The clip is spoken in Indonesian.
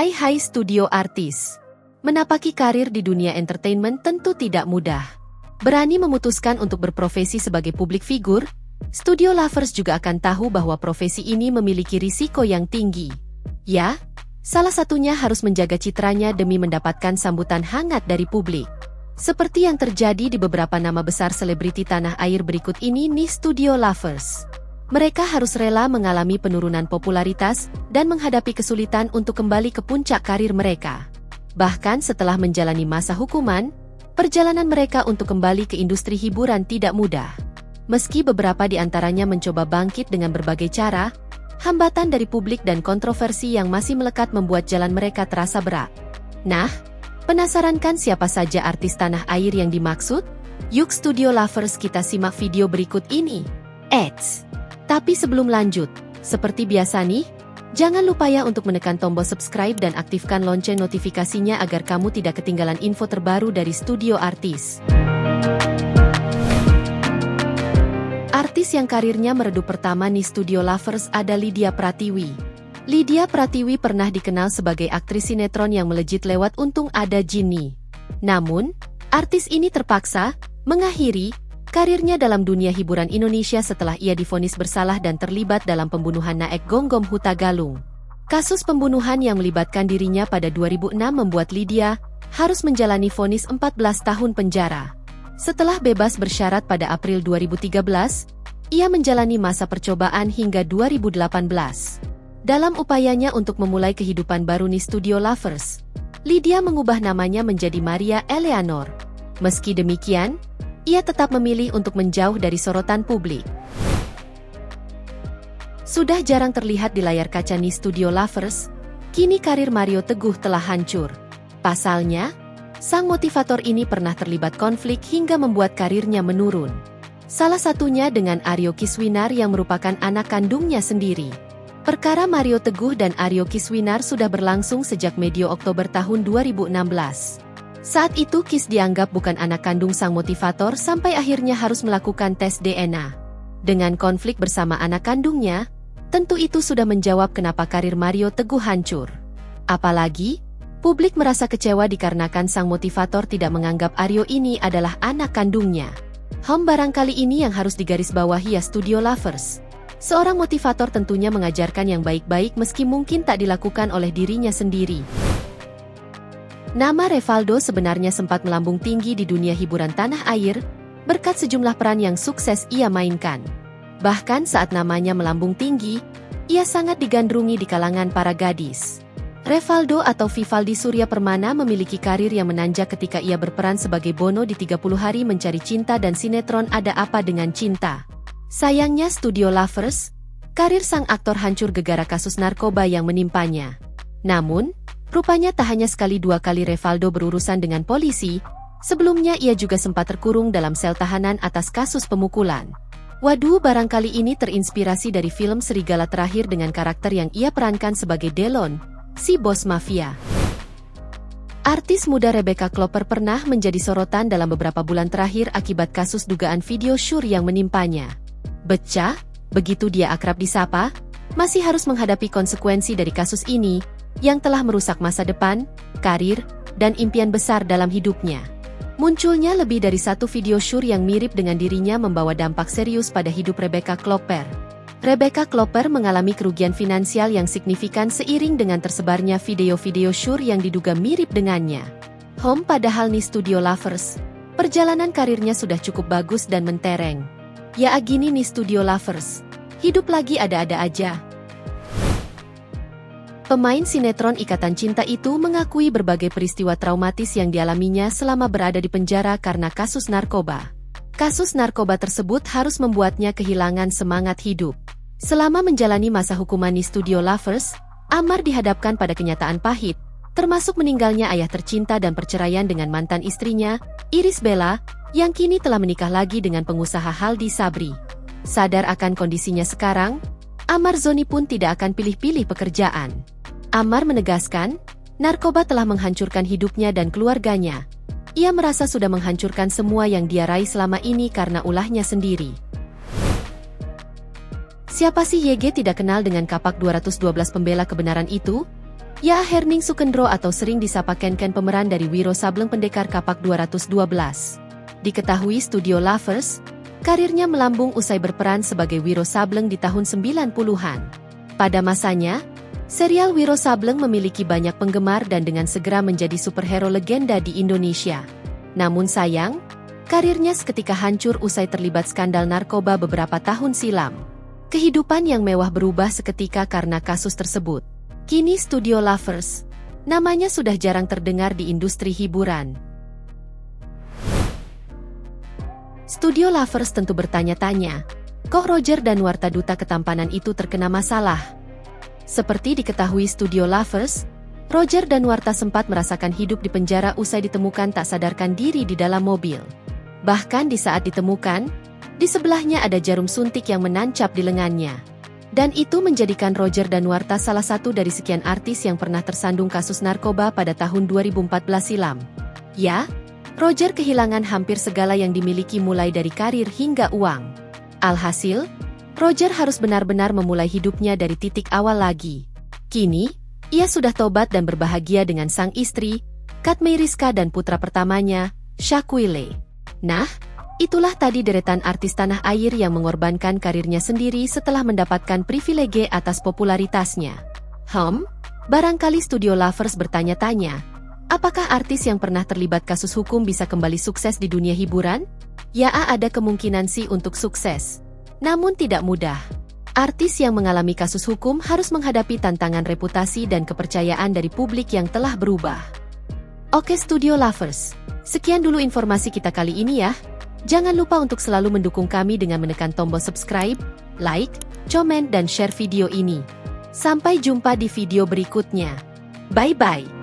Hai studio artis. Menapaki karir di dunia entertainment tentu tidak mudah. Berani memutuskan untuk berprofesi sebagai publik figur, studio lovers juga akan tahu bahwa profesi ini memiliki risiko yang tinggi. Ya, salah satunya harus menjaga citranya demi mendapatkan sambutan hangat dari publik. Seperti yang terjadi di beberapa nama besar selebriti tanah air berikut ini nih studio lovers. Mereka harus rela mengalami penurunan popularitas dan menghadapi kesulitan untuk kembali ke puncak karir mereka. Bahkan setelah menjalani masa hukuman, perjalanan mereka untuk kembali ke industri hiburan tidak mudah. Meski beberapa di antaranya mencoba bangkit dengan berbagai cara, hambatan dari publik dan kontroversi yang masih melekat membuat jalan mereka terasa berat. Nah, penasaran kan siapa saja artis tanah air yang dimaksud? Yuk studio lovers kita simak video berikut ini. Tapi sebelum lanjut, seperti biasa nih, jangan lupa ya untuk menekan tombol subscribe dan aktifkan lonceng notifikasinya agar kamu tidak ketinggalan info terbaru dari studio artis. Artis yang karirnya meredup pertama nih studio lovers ada Lydia Pratiwi. Lydia Pratiwi pernah dikenal sebagai aktris sinetron yang melejit lewat Untung Ada Jinny. Namun, artis ini terpaksa mengakhiri karirnya dalam dunia hiburan Indonesia setelah ia divonis bersalah dan terlibat dalam pembunuhan Naek Gonggom Hutagalung. Kasus pembunuhan yang melibatkan dirinya pada 2006 membuat Lydia harus menjalani vonis 14 tahun penjara. Setelah bebas bersyarat pada April 2013, ia menjalani masa percobaan hingga 2018. Dalam upayanya untuk memulai kehidupan baru nih studio lovers, Lydia mengubah namanya menjadi Maria Eleanor. Meski demikian, ia tetap memilih untuk menjauh dari sorotan publik. Sudah jarang terlihat di layar kaca nih studio lovers, kini karir Mario Teguh telah hancur. Pasalnya, sang motivator ini pernah terlibat konflik hingga membuat karirnya menurun. Salah satunya dengan Aryo Kiswinar yang merupakan anak kandungnya sendiri. Perkara Mario Teguh dan Aryo Kiswinar sudah berlangsung sejak medio Oktober tahun 2016. Saat itu Kis dianggap bukan anak kandung sang motivator sampai akhirnya harus melakukan tes DNA. Dengan konflik bersama anak kandungnya, tentu itu sudah menjawab kenapa karir Mario Teguh hancur. Apalagi, publik merasa kecewa dikarenakan sang motivator tidak menganggap Aryo ini adalah anak kandungnya. Barangkali ini yang harus digarisbawahi ya studio lovers. Seorang motivator tentunya mengajarkan yang baik-baik meski mungkin tak dilakukan oleh dirinya sendiri. Nama Revaldo sebenarnya sempat melambung tinggi di dunia hiburan tanah air, berkat sejumlah peran yang sukses ia mainkan. Bahkan saat namanya melambung tinggi, ia sangat digandrungi di kalangan para gadis. Revaldo atau Vivaldi Surya Permana memiliki karir yang menanjak ketika ia berperan sebagai Bono di 30 Hari Mencari Cinta dan sinetron Ada Apa Dengan Cinta. Sayangnya studio lovers, karir sang aktor hancur gegara kasus narkoba yang menimpanya. Namun, rupanya tak hanya sekali dua kali Revaldo berurusan dengan polisi, sebelumnya ia juga sempat terkurung dalam sel tahanan atas kasus pemukulan. Waduh, barangkali ini terinspirasi dari film Serigala Terakhir dengan karakter yang ia perankan sebagai Delon, si bos mafia. Artis muda Rebecca Klopper pernah menjadi sorotan dalam beberapa bulan terakhir akibat kasus dugaan video syur yang menimpanya. Beca, begitu dia akrab disapa, masih harus menghadapi konsekuensi dari kasus ini, yang telah merusak masa depan, karir, dan impian besar dalam hidupnya. Munculnya lebih dari satu video syur yang mirip dengan dirinya membawa dampak serius pada hidup Rebecca Klopper. Rebecca Klopper mengalami kerugian finansial yang signifikan seiring dengan tersebarnya video-video syur yang diduga mirip dengannya. Padahal nih studio lovers, perjalanan karirnya sudah cukup bagus dan mentereng. Ya gini nih studio lovers, hidup lagi ada-ada aja. Pemain sinetron Ikatan Cinta itu mengakui berbagai peristiwa traumatis yang dialaminya selama berada di penjara karena kasus narkoba. Kasus narkoba tersebut harus membuatnya kehilangan semangat hidup. Selama menjalani masa hukuman di studio lovers, Amar dihadapkan pada kenyataan pahit, termasuk meninggalnya ayah tercinta dan perceraian dengan mantan istrinya, Iris Bella, yang kini telah menikah lagi dengan pengusaha Haldi Sabri. Sadar akan kondisinya sekarang, Amar Zoni pun tidak akan pilih-pilih pekerjaan. Amar menegaskan, narkoba telah menghancurkan hidupnya dan keluarganya. Ia merasa sudah menghancurkan semua yang dia raih selama ini karena ulahnya sendiri. Siapa sih YG tidak kenal dengan kapak 212 pembela kebenaran itu? Ya Herning Sukendro atau sering disapa Ken pemeran dari Wiro Sableng Pendekar Kapak 212. Diketahui Studio Lovers, karirnya melambung usai berperan sebagai Wiro Sableng di tahun 90-an. Pada masanya, serial Wiro Sableng memiliki banyak penggemar dan dengan segera menjadi superhero legenda di Indonesia. Namun sayang, karirnya seketika hancur usai terlibat skandal narkoba beberapa tahun silam. Kehidupan yang mewah berubah seketika karena kasus tersebut. Kini Studio Lovers, namanya sudah jarang terdengar di industri hiburan. Studio Lovers tentu bertanya-tanya, kok Roger Danuarta duta ketampanan itu terkena masalah? Seperti diketahui Studio Lovers, Roger Danuarta sempat merasakan hidup di penjara usai ditemukan tak sadarkan diri di dalam mobil. Bahkan di saat ditemukan, di sebelahnya ada jarum suntik yang menancap di lengannya. Dan itu menjadikan Roger Danuarta salah satu dari sekian artis yang pernah tersandung kasus narkoba pada tahun 2014 silam. Ya, Roger kehilangan hampir segala yang dimiliki mulai dari karir hingga uang. Alhasil, Roger harus benar-benar memulai hidupnya dari titik awal lagi. Kini, ia sudah tobat dan berbahagia dengan sang istri, Katmei Rizka dan putra pertamanya, Shakwile. Nah, itulah tadi deretan artis tanah air yang mengorbankan karirnya sendiri setelah mendapatkan privilege atas popularitasnya. Barangkali Studio Lovers bertanya-tanya, apakah artis yang pernah terlibat kasus hukum bisa kembali sukses di dunia hiburan? Ya, ada kemungkinan sih untuk sukses. Namun tidak mudah. Artis yang mengalami kasus hukum harus menghadapi tantangan reputasi dan kepercayaan dari publik yang telah berubah. Oke Studio Lovers, sekian dulu informasi kita kali ini ya. Jangan lupa untuk selalu mendukung kami dengan menekan tombol subscribe, like, komen, dan share video ini. Sampai jumpa di video berikutnya. Bye-bye.